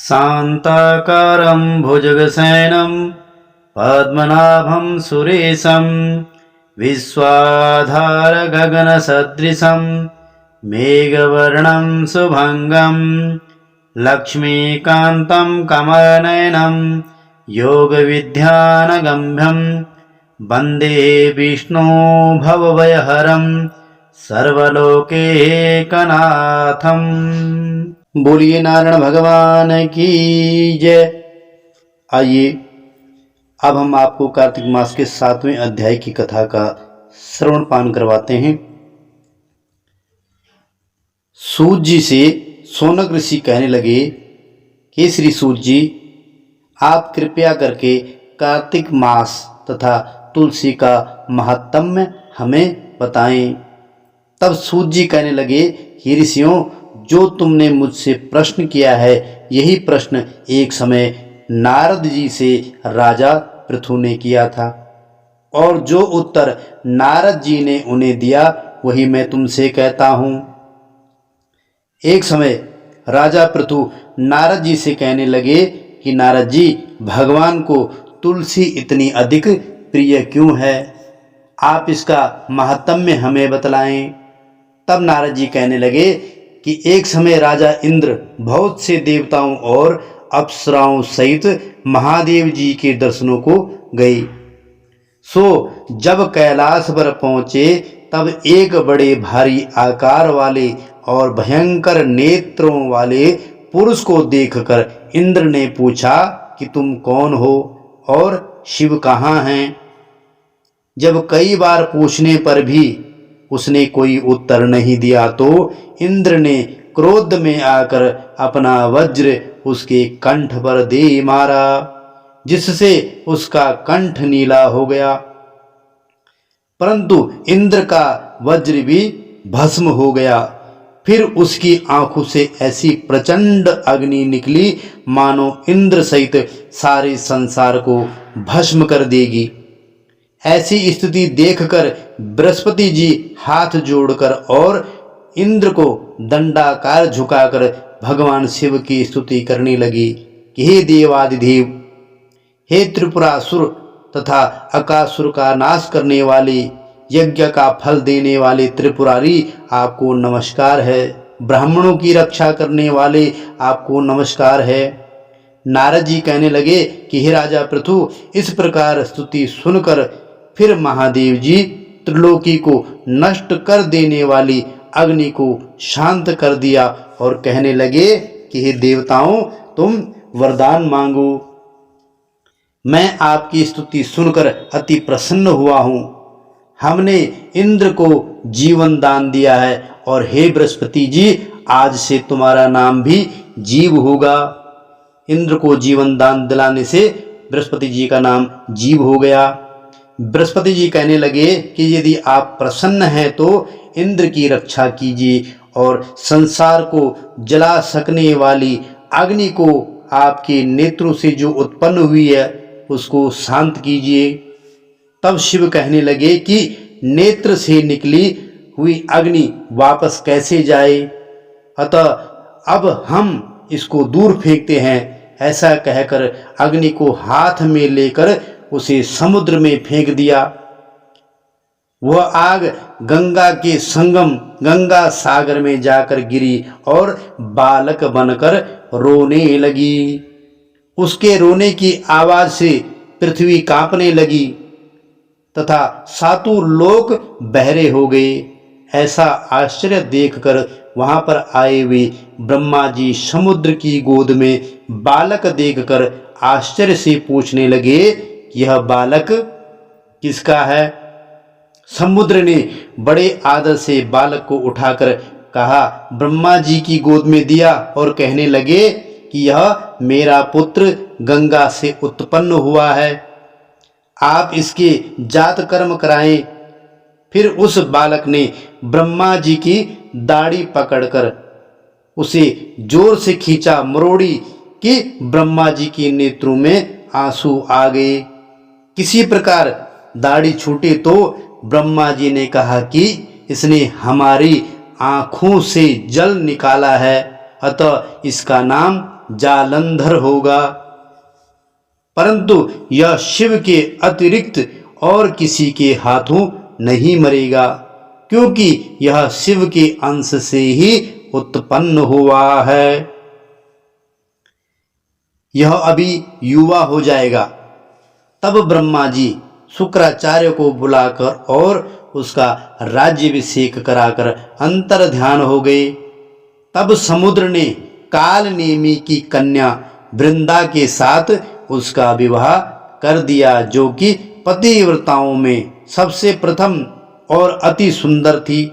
शान्ताकारं भुजगशयनं पद्मनाभं सुरेशं विश्वाधारगगनसदृशं मेघवर्णं शुभङ्गं लक्ष्मीकान्तं कमलनयनं योगविद्यानगम्यं वन्दे विष्णु भवभयहरं सर्वलोकैकनाथं। बोलिए नारायण भगवान की जय। आइए अब हम आपको कार्तिक मास के 7वें अध्याय की कथा का श्रवण पान करवाते हैं। सूत जी से शौनक ऋषि कहने लगे कि श्री सूत जी, आप कृपया करके कार्तिक मास तथा तुलसी का महात्म्य हमें बताएं। तब सूत जी कहने लगे, हे ऋषियों, जो तुमने मुझसे प्रश्न किया है, यही प्रश्न एक समय नारद जी से राजा पृथु ने किया था, और जो उत्तर नारद जी ने उन्हें दिया वही मैं तुमसे कहता हूँ। एक समय राजा पृथु नारद जी से कहने लगे कि नारद जी, भगवान को तुलसी इतनी अधिक प्रिय क्यों है? आप इसका महात्म्य हमें बतलाएं। तब नारद जी कहने लगे कि एक समय राजा इंद्र बहुत से देवताओं और अप्सराओं सहित महादेव जी के दर्शनों को गए। सो जब कैलाश पर पहुँचे तब एक बड़े भारी आकार वाले और भयंकर नेत्रों वाले पुरुष को देखकर इंद्र ने पूछा कि तुम कौन हो और शिव कहाँ हैं? जब कई बार पूछने पर भी उसने कोई उत्तर नहीं दिया तो इंद्र ने क्रोध में आकर अपना वज्र उसके कंठ पर दे मारा, जिससे उसका कंठ नीला हो गया। परंतु इंद्र का वज्र भी भस्म हो गया। फिर उसकी आंखों से ऐसी प्रचंड अग्नि निकली मानो इंद्र सहित सारे संसार को भस्म कर देगी। ऐसी स्थिति देखकर बृहस्पति जी हाथ जोड़कर और इंद्र को दंडाकार झुकाकर भगवान शिव की स्तुति करने लगी कि हे देवादिदेव, हे त्रिपुरासुर तथा अकासुर का नाश करने वाले, यज्ञ का फल देने वाले त्रिपुरारी, आपको नमस्कार है। ब्राह्मणों की रक्षा करने वाले, आपको नमस्कार है। नारद जी कहने लगे कि हे राजा पृथु, इस प्रकार स्तुति सुनकर फिर महादेव जी त्रिलोकी को नष्ट कर देने वाली अग्नि को शांत कर दिया और कहने लगे कि हे देवताओं, तुम वरदान मांगो। मैं आपकी स्तुति सुनकर अति प्रसन्न हुआ हूँ। हमने इंद्र को जीवन दान दिया है और हे बृहस्पति जी, आज से तुम्हारा नाम भी जीव होगा। इंद्र को जीवन दान दिलाने से बृहस्पति जी का नाम जीव हो गया। बृहस्पति जी कहने लगे कि यदि आप प्रसन्न हैं तो इंद्र की रक्षा कीजिए और संसार को जला सकने वाली अग्नि को आपके नेत्रों से जो उत्पन्न हुई है उसको शांत कीजिए। तब शिव कहने लगे कि नेत्र से निकली हुई अग्नि वापस कैसे जाए, अतः अब हम इसको दूर फेंकते हैं। ऐसा कहकर अग्नि को हाथ में लेकर उसे समुद्र में फेंक दिया। वह आग गंगा के संगम गंगा सागर में जाकर गिरी और बालक बनकर रोने लगी। उसके रोने की आवाज से पृथ्वी कांपने लगी तथा सातों लोक बहरे हो गए। ऐसा आश्चर्य देखकर वहां पर आए हुए ब्रह्मा जी समुद्र की गोद में बालक देखकर आश्चर्य से पूछने लगे, यह बालक किसका है? समुद्र ने बड़े आदर से बालक को उठाकर कहा, ब्रह्मा जी की गोद में दिया और कहने लगे कि यह मेरा पुत्र गंगा से उत्पन्न हुआ है, आप इसके जात कर्म कराएं। फिर उस बालक ने ब्रह्मा जी की दाढ़ी पकड़कर उसे जोर से खींचा, मरोड़ी कि ब्रह्मा जी के नेत्रों में आंसू आ गए। किसी प्रकार दाढ़ी छूटे तो ब्रह्मा जी ने कहा कि इसने हमारी आँखों से जल निकाला है, अतः इसका नाम जालंधर होगा, परंतु यह शिव के अतिरिक्त और किसी के हाथों नहीं मरेगा, क्योंकि यह शिव के अंश से ही उत्पन्न हुआ है। यह अभी युवा हो जाएगा। तब ब्रह्मा जी शुक्राचार्य को बुलाकर और उसका राज्याभिषेक कराकर अंतर ध्यान हो गए। तब समुद्र ने काल नेमी की कन्या वृंदा के साथ उसका विवाह कर दिया, जो कि पतिव्रताओं में सबसे प्रथम और अति सुंदर थी।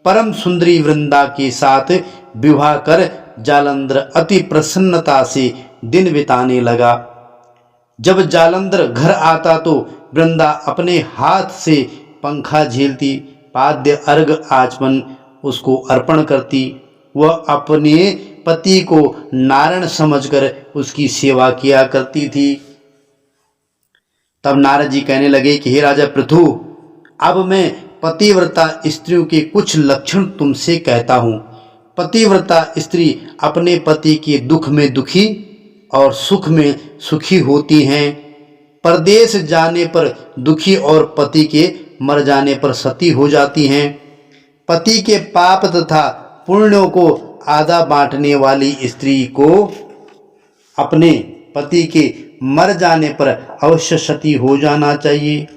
परम सुंदरी वृंदा के साथ विवाह कर जालंधर अति प्रसन्नता से दिन बिताने लगा। जब जालंधर घर आता तो वृंदा अपने हाथ से पंखा झेलती, पाद्य अर्घ आचमन उसको अर्पण करती। वह अपने पति को नारायण समझकर उसकी सेवा किया करती थी। तब नारद जी कहने लगे कि हे राजा पृथु, अब मैं पतिव्रता स्त्रियों के कुछ लक्षण तुमसे कहता हूँ। पतिव्रता स्त्री अपने पति के दुख में दुखी और सुख में सुखी होती हैं। परदेश जाने पर दुखी और पति के मर जाने पर सती हो जाती हैं। पति के पाप तथा पुण्यों को आधा बांटने वाली स्त्री को अपने पति के मर जाने पर अवश्य सती हो जाना चाहिए।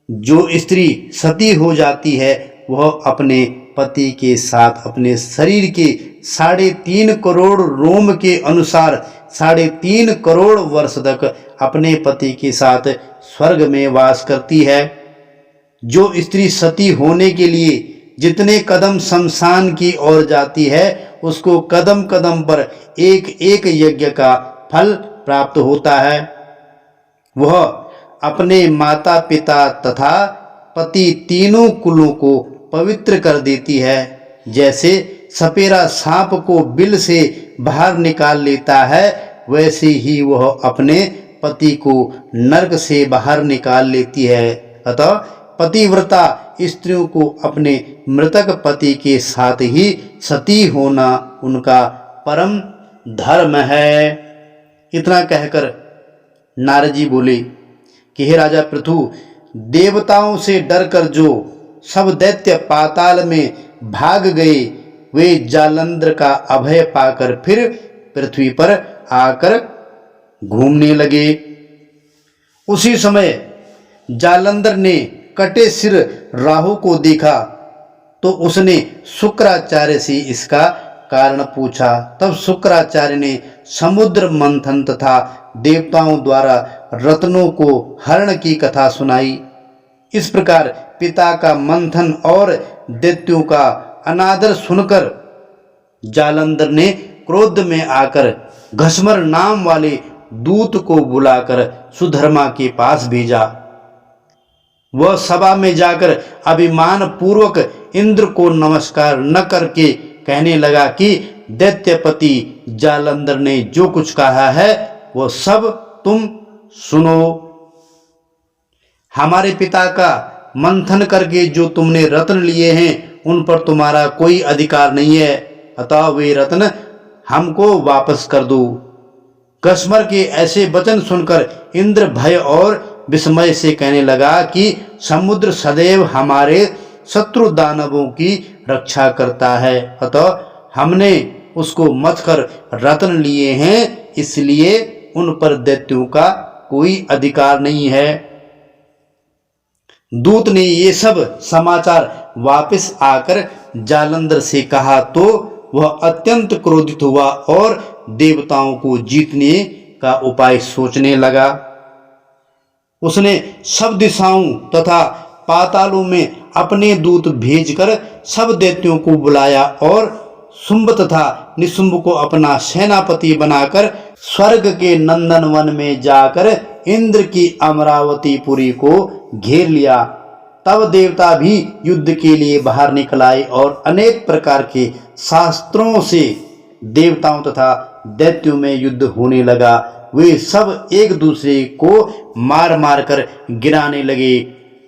जो स्त्री सती हो जाती है वह अपने पति के साथ अपने शरीर के 3.5 करोड़ रोम के अनुसार 3.5 करोड़ वर्ष तक अपने पति के साथ स्वर्ग में वास करती है। जो स्त्री सती होने के लिए जितने कदम शमशान की ओर जाती है उसको कदम कदम पर एक एक यज्ञ का फल प्राप्त होता है। वह अपने माता पिता तथा पति तीनों कुलों को पवित्र कर देती है। जैसे सपेरा सांप को बिल से बाहर निकाल लेता है, वैसे ही वह अपने पति को नरक से बाहर निकाल लेती है। अतः पतिव्रता स्त्रियों को अपने मृतक पति के साथ ही सती होना उनका परम धर्म है। इतना कहकर नारद जी बोले कि हे राजा पृथु, देवताओं से डरकर जो सब दैत्य पाताल में भाग गए वे जालंधर का अभय पाकर फिर पृथ्वी पर आकर घूमने लगे। उसी समय जालंधर ने कटे सिर राहु को देखा तो उसने शुक्राचार्य से इसका कारण पूछा। तब शुक्राचार्य ने समुद्र मंथन तथा देवताओं द्वारा रत्नों को हरण की कथा सुनाई। इस प्रकार पिता का मंथन और दैत्यों का अनादर सुनकर जालंधर ने क्रोध में आकर घसमर नाम वाले दूत को बुलाकर सुधर्मा के पास भेजा। वह सभा में जाकर अभिमान पूर्वक इंद्र को नमस्कार न करके कहने लगा कि दैत्यपति जालंधर ने जो कुछ कहा है वह सब तुम सुनो। हमारे पिता का मंथन करके जो तुमने रत्न लिए हैं उन पर तुम्हारा कोई अधिकार नहीं है, अतः वे रत्न हमको वापस कर दो। घसमर के ऐसे वचन सुनकर इंद्र भय और विस्मय से कहने लगा कि समुद्र सदैव हमारे शत्रु दानवों की रक्षा करता है, अतः हमने उसको मथकर रत्न लिए हैं, इसलिए उन पर दैत्यों का कोई अधिकार नहीं है। दूत ने ये सब समाचार वापस आकर जालंधर से कहा तो वह अत्यंत क्रोधित हुआ और देवताओं को जीतने का उपाय सोचने लगा। उसने सब दिशाओं तथा पातालों में अपने दूत भेजकर सब दैत्यों को बुलाया और शुंभ तथा निशुंभ को अपना सेनापति बनाकर स्वर्ग के नंदनवन में जाकर इंद्र की अमरावतीपुरी को घेर लिया। तब देवता भी युद्ध के लिए बाहर निकल आए और अनेक प्रकार के शास्त्रों से देवताओं तथा दैत्यों में युद्ध होने लगा। वे सब एक दूसरे को मार मार कर गिराने लगे।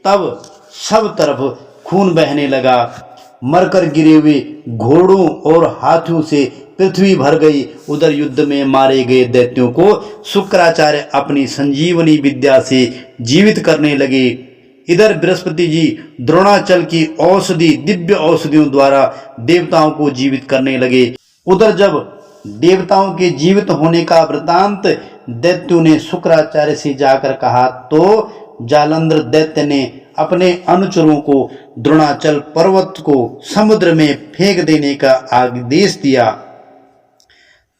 तब सब तरफ खून बहने लगा। मरकर गिरे हुए घोड़ों और हाथियों से पृथ्वी भर गई। उधर युद्ध में मारे गए दैत्यों को शुक्राचार्य अपनी संजीवनी विद्या से जीवित करने लगे। इधर बृहस्पति जी द्रोणाचल की औषधि दिव्य औषधियों द्वारा देवताओं को जीवित करने लगे। उधर जब देवताओं के जीवित होने का वृतांत दैत्यों ने शुक्राचार्य से जाकर कहा तो जालंधर दैत्य ने अपने अनुचरों को द्रोणाचल पर्वत को समुद्र में फेंक देने का आदेश दिया।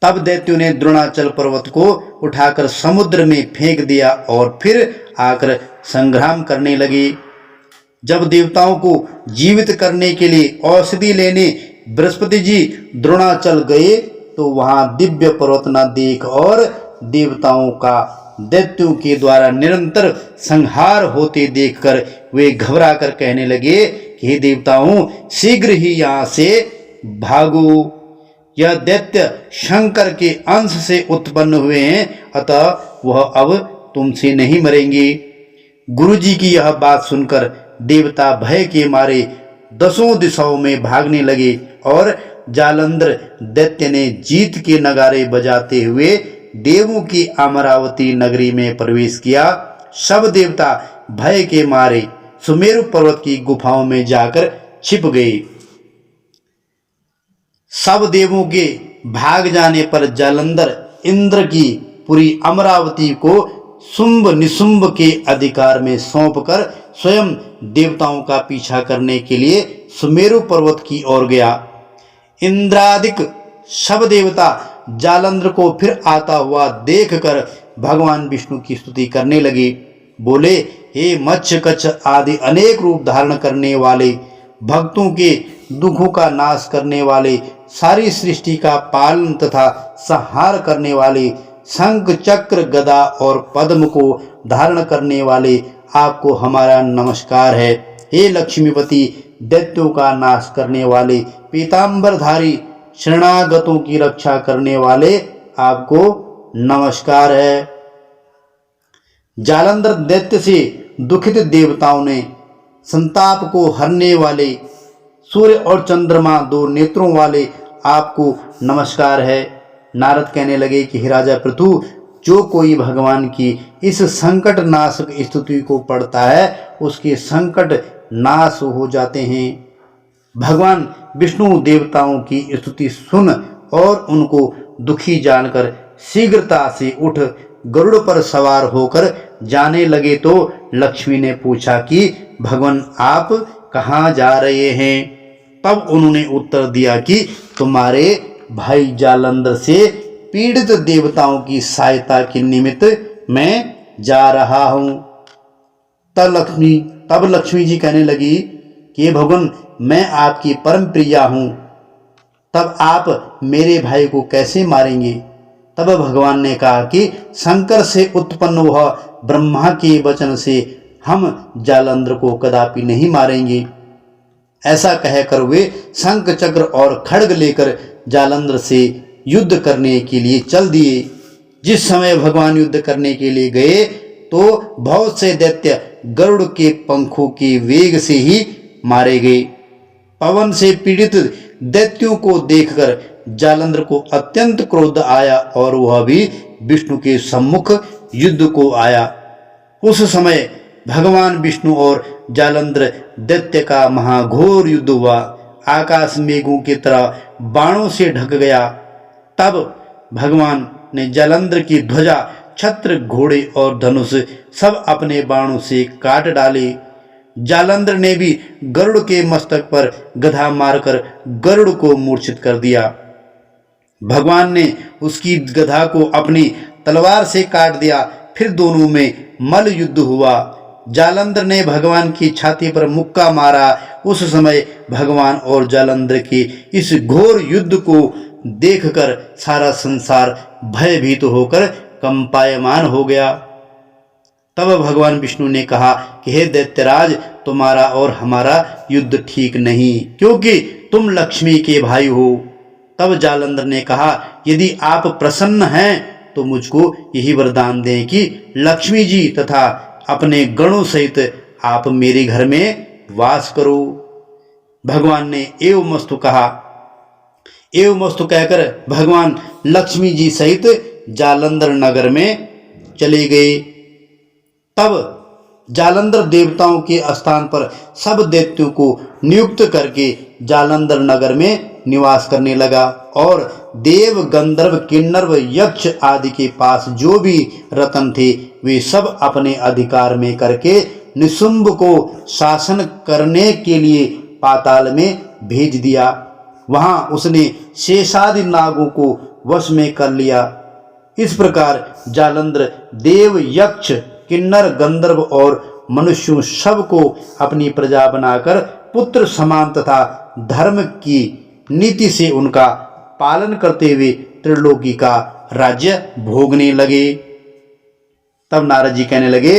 तब दैत्यों ने द्रोणाचल पर्वत को उठाकर समुद्र में फेंक दिया और फिर आकर संग्राम करने लगे। जब देवताओं को जीवित करने के लिए औषधि लेने बृहस्पति जी द्रोणाचल गए तो वहां दिव्य पर्वत न देख और देवताओं का दैत्यों के द्वारा निरंतर संहार होते देखकर वे घबरा कर कहने लगे कि हे देवताओं, शीघ्र ही यहाँ से भागो। यह दैत्य शंकर के अंश से उत्पन्न हुए हैं, अतः वह अब तुमसे नहीं मरेंगे। गुरुजी की यह बात सुनकर देवता भय के मारे दसों दिशाओं में भागने लगे और जालंधर दैत्य ने जीत के नगारे बजाते हुए देवों की अमरावती नगरी में प्रवेश किया। सब देवता भय के मारे सुमेरु पर्वत की गुफाओं में जाकर छिप गए। सब देवों के भाग जाने पर जालंधर इंद्र की पूरी अमरावती को शुंभ निशुंभ के अधिकार में सौंपकर स्वयं देवताओं का पीछा करने के लिए सुमेरु पर्वत की ओर गया। इंद्रादिक सब देवता जालंधर को फिर आता हुआ देखकर भगवान विष्णु की स्तुति करने लगे। बोले, हे मत्स्य कच्छ आदि अनेक रूप धारण करने वाले, भक्तों के दुखों का नाश करने वाले, सारी सृष्टि का पालन तथा संहार करने वाले, शंख चक्र गदा और पद्म को धारण करने वाले, आपको हमारा नमस्कार है। हे लक्ष्मीपति, दैत्यों का नाश करने वाले, पीतांबरधारी, शरणागतों की रक्षा करने वाले, आपको नमस्कार है। जालंधर दैत्य से दुखित देवताओं ने संताप को हरने वाले, सूर्य और चंद्रमा दो नेत्रों वाले, आपको नमस्कार है। नारद कहने लगे कि हे राजा पृथु, जो कोई भगवान की इस संकट नाशक स्तुति को पढ़ता है उसके संकट नाश हो जाते हैं। भगवान विष्णु देवताओं की स्तुति सुन और उनको दुखी जानकर शीघ्रता से उठ गरुड़ पर सवार होकर जाने लगे तो लक्ष्मी ने पूछा कि भगवान आप कहाँ जा रहे हैं? तब उन्होंने उत्तर दिया कि तुम्हारे भाई जालंधर से पीड़ित देवताओं की सहायता के निमित्त मैं जा रहा हूँ। तब लक्ष्मी जी कहने लगी कि भगवान, मैं आपकी परम प्रिया हूँ, तब आप मेरे भाई को कैसे मारेंगे? तब भगवान ने कहा कि शंकर से उत्पन्न हुआ ब्रह्मा के वचन से हम जालंधर को कदापि नहीं मारेंगे। ऐसा कहकर वे शंख चक्र और खड्ग लेकर जालंधर से युद्ध करने के लिए चल दिए। जिस समय भगवान युद्ध करने के लिए गए तो बहुत से दैत्य गरुड़ के पंखों के वेग से ही मारे गए। पवन से पीड़ित दैत्यों को देखकर जालंधर को अत्यंत क्रोध आया और वह भी विष्णु के सम्मुख युद्ध को आया। उस समय भगवान विष्णु और जालंधर दैत्य का महाघोर युद्ध हुआ। आकाश मेघों की तरह बाणों से ढक गया। तब भगवान ने जालंधर की ध्वजा, छत्र, घोड़े और धनुष सब अपने बाणों से काट डाले। जालंधर ने भी गरुड़ के मस्तक पर गधा मारकर गरुड़ को मूर्छित कर दिया। भगवान ने उसकी गधा को अपनी तलवार से काट दिया। फिर दोनों में मल्ल युद्ध हुआ। जालंधर ने भगवान की छाती पर मुक्का मारा। उस समय भगवान और जालंधर के इस घोर युद्ध को देखकर सारा संसार भयभीत होकर कंपायमान हो गया। तब भगवान विष्णु ने कहा कि हे दैत्यराज, तुम्हारा और हमारा युद्ध ठीक नहीं, क्योंकि तुम लक्ष्मी के भाई हो। तब जालंधर ने कहा, यदि आप प्रसन्न हैं तो मुझको यही वरदान दें कि लक्ष्मी जी तथा अपने गणों सहित आप मेरे घर में वास करो। भगवान ने एवमस्तु कहा। एवं वस्तु कहकर भगवान लक्ष्मी जी सहित जालंधर नगर में चले गए। तब जालंधर देवताओं के स्थान पर सब दैत्यों को नियुक्त करके जालंधर नगर में निवास करने लगा और देव गंधर्व किन्नर यक्ष आदि के पास जो भी रत्न थे वे सब अपने अधिकार में करके निशुंभ को शासन करने के लिए पाताल में भेज दिया। वहां उसने शेषादि नागों को वश में कर लिया। इस प्रकार जालंधर देव यक्ष किन्नर गंधर्व और मनुष्यों सब को अपनी प्रजा बनाकर पुत्र समान तथा धर्म की नीति से उनका पालन करते हुए त्रिलोकी का राज्य भोगने लगे। तब नारद जी कहने लगे,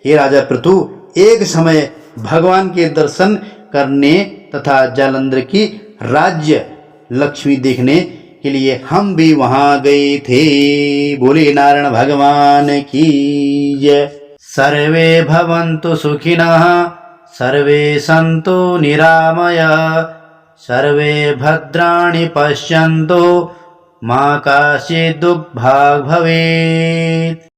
हे राजा पृथु, एक समय भगवान के दर्शन करने तथा जालंधर की राज्य लक्ष्मी देखने के लिए हम भी वहां गए थे। बोले नारायण भगवान की जय। सर्वे भवन्तु सुखिनः, सर्वे सन्तु निरामया, सर्वे भद्राणि पश्यन्तु, मा कश्चित् दुःखभाग् भवेत्।